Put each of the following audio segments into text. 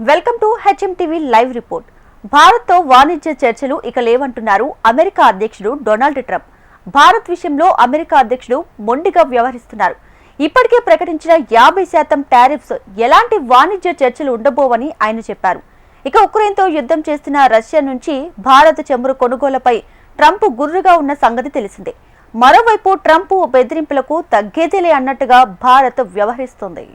Welcome to HM TV live report. భారత్తో వాణిజ్య చర్చలు ఇక లేవంటున్నారు అమెరికా అధ్యక్షుడు డొనాల్డ్ ట్రంప్. భారత్ విషయంలో అమెరికా అధ్యక్షుడు మొండిగా వ్యవహరిస్తున్నారు. ఇప్పటికే ప్రకటించిన 50% టారిఫ్స్ ఎలాంటి వాణిజ్య చర్చలు ఉండబోవని ఆయన చెప్పారు. ఇక ఉక్రెయిన్తో యుద్ధం చేస్తున్న రష్యా నుంచి భారత చమురు కొనుగోలుపై ట్రంప్ గుర్రుగా ఉన్న సంగతి తెలిసిందే. మరోవైపు ట్రంప్ బెదిరింపులకు తగ్గేదేలే అన్నట్టుగా భారత్ వ్యవహరిస్తోంది.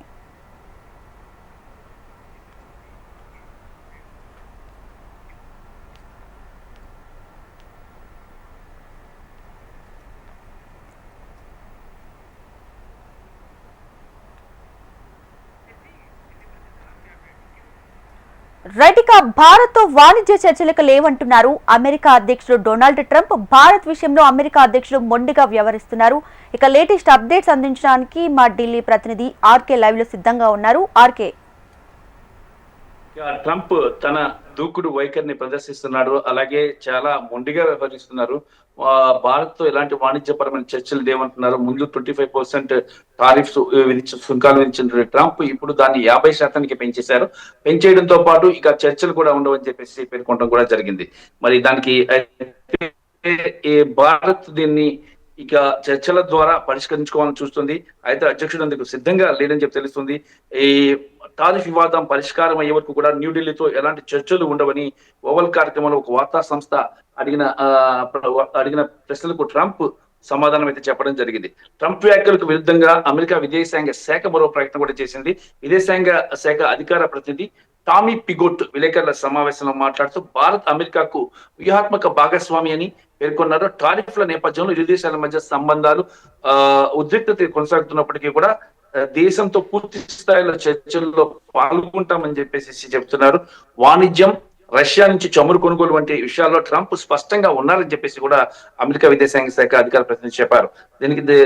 రైట్, ఇక భారత్ తో వాణిజ్య చర్చలకు లేవంటున్నారు అమెరికా అధ్యక్షుడు డొనాల్డ్ ట్రంప్. భారత్ విషయంలో అమెరికా అధ్యక్షుడు మొండిగా వ్యవహరిస్తున్నారు. ఇక లేటెస్ట్ అప్డేట్స్ అందించడానికి మా ఢిల్లీ ప్రతినిధి ఆర్కే లైవ్ లో సిద్ధంగా ఉన్నారు. ఆర్కే, ట్రంప్ తన దూకుడు వైఖరిని ప్రదర్శిస్తున్నాడు, అలాగే చాలా మొండిగా వ్యవహరిస్తున్నారు. భారత్ తో ఎలాంటి వాణిజ్యపరమైన చర్చలు లేవంటున్నారు. ముందు 25% టారిఫ్స్ సుంకాలు విధించిన ట్రంప్ ఇప్పుడు దాన్ని 50%కి పెంచేశారు. పెంచేయడంతో పాటు ఇక చర్చలు కూడా ఉండవని చెప్పేసి పేర్కొనడం కూడా జరిగింది. మరి దానికి భారత్ దీన్ని ఇక చర్చల ద్వారా పరిష్కరించుకోవాలని చూస్తుంది. అయితే అధ్యక్షుడు అందుకు సిద్ధంగా లేదని చెప్పి తెలుస్తుంది. ఈ టారిఫ్ వివాదం పరిష్కారం అయ్యే వరకు కూడా న్యూఢిల్లీతో ఎలాంటి చర్చలు ఉండవని ఓవల్ కార్యక్రమంలో ఒక వార్తా సంస్థ అడిగిన ప్రశ్నలకు ట్రంప్ సమాధానం అయితే చెప్పడం జరిగింది. ట్రంప్ వ్యాఖ్యలకు విరుద్ధంగా అమెరికా విదేశాంగ శాఖ మరో ప్రకటన కూడా చేసింది. విదేశాంగ శాఖ అధికార ప్రతినిధి టామీ పిగోట్ విలేకరుల సమావేశంలో మాట్లాడుతూ భారత్ అమెరికాకు వ్యూహాత్మక భాగస్వామి అని పేర్కొన్నారు. టారిఫ్ల నేపథ్యంలో ఇరు దేశాల మధ్య సంబంధాలు ఉద్రిక్తత కొనసాగుతున్నప్పటికీ కూడా దేశంతో పూర్తి స్థాయిలో చర్చల్లో పాల్గొంటామని చెప్పేసి చెప్తున్నారు. వాణిజ్యం, రష్యా నుంచి చమురు కొనుగోలు వంటి విషయాల్లో ట్రంప్ స్పష్టంగా ఉన్నారని చెప్పేసి కూడా అమెరికా విదేశాంగ శాఖ అధికార ప్రతినిధి చెప్పారు.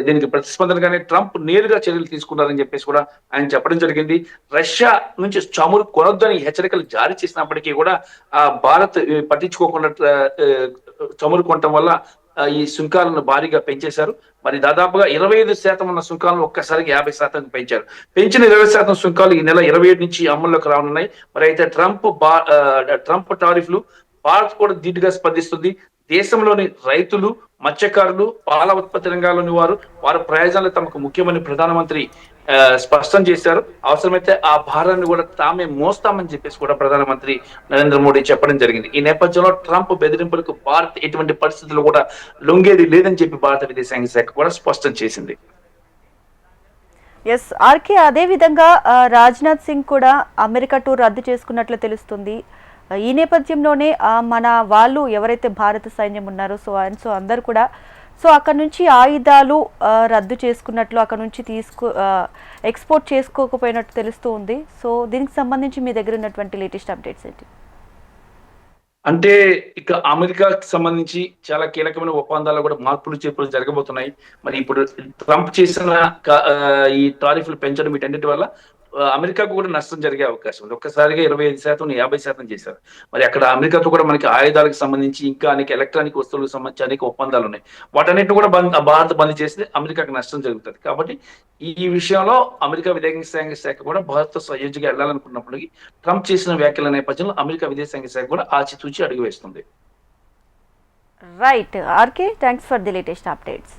దీనికి ప్రతిస్పందనగానే ట్రంప్ నేరుగా చర్యలు తీసుకున్నారని చెప్పేసి కూడా ఆయన చెప్పడం జరిగింది. రష్యా నుంచి చమురు కొనొద్దని హెచ్చరికలు జారీ చేసినప్పటికీ కూడా భారత్ పట్టించుకోకుండా చమురు కొనటం వల్ల ఈ సుంకాలను భారీగా పెంచేశారు. మరి దాదాపుగా 25% ఉన్న సుంకాలను ఒక్కసారిగా 50% పెంచారు. పెంచిన 20% సుంకాలు ఈ నెల 27 నుంచి అమల్లోకి రానున్నాయి. మరి అయితే ట్రంప్ టారిఫ్లు భారత్ కూడా ధీటుగా స్పందిస్తుంది. దేశంలోని రైతులు, మత్స్యకారులు, పాల ఉత్పత్తి రంగాల్లోని వారి ప్రయోజనాలు తమకు ముఖ్యమని ప్రధానమంత్రి స్పష్టం చేశారు. అవసరమైతే ఆ భారాన్ని కూడా తామే మోస్తామని చెప్పేసి కూడా ప్రధానమంత్రి నరేంద్ర మోడీ చెప్పడం జరిగింది. ఈ నేపథ్యంలో ట్రంప్ బెదిరింపులకు భారత్ ఎటువంటి పరిస్థితుల్లో కూడా లొంగేది లేదని చెప్పి భారత విదేశాంగ శాఖ కూడా స్పష్టం చేసింది. ఎస్ ఆర్కే, అదే విధంగా రాజ్నాథ్ సింగ్ కూడా అమెరికా టూర్ రద్దు చేసుకున్నట్లు తెలుస్తుంది. ఈ నేపథ్యంలోనే మన వాళ్ళు ఎవరైతే భారత సైన్యం ఉన్నారో సో అందరు కూడా అక్కడ నుంచి ఆయుధాలు రద్దు చేసుకున్నట్లు, అక్కడ నుంచి ఎక్స్పోర్ట్ చేసుకోకపోయినట్టు తెలుస్తూ ఉంది. సో దీనికి సంబంధించి మీ దగ్గర ఉన్నటువంటి లేటెస్ట్ అప్డేట్స్ ఏంటి? అంటే ఇక అమెరికాకి సంబంధించి చాలా కీలకమైన ఒప్పందాలు కూడా మార్పులు చేర్పులు జరగబోతున్నాయి. మరి ఇప్పుడు ట్రంప్ చేసిన ఈ టారిఫ్లు పెంచడం వీటన్నిటి వల్ల అమెరికాకు కూడా నష్టం జరిగే అవకాశం ఉంది. ఒక్కసారిగా 25%, 50% చేశారు. మరి అక్కడ అమెరికాతో కూడా మనకి ఆయుధాలకు సంబంధించి ఇంకా అనేక ఎలక్ట్రానిక్ వస్తువులకు సంబంధించి అనేక ఒప్పందాలు ఉన్నాయి. వాటన్నిటిని కూడా భారత్ బంద్ చేస్తే అమెరికాకు నష్టం జరుగుతుంది. కాబట్టి ఈ విషయంలో అమెరికా విదేశాంగ శాఖ కూడా భారత్తో సయోధ్యగా వెళ్లాలనుకున్నప్పటికీ ట్రంప్ చేసిన వ్యాఖ్యల నేపథ్యంలో అమెరికా విదేశాంగ శాఖ కూడా ఆచితూచి అడుగు వేస్తుంది. Right RK, thanks for the latest updates.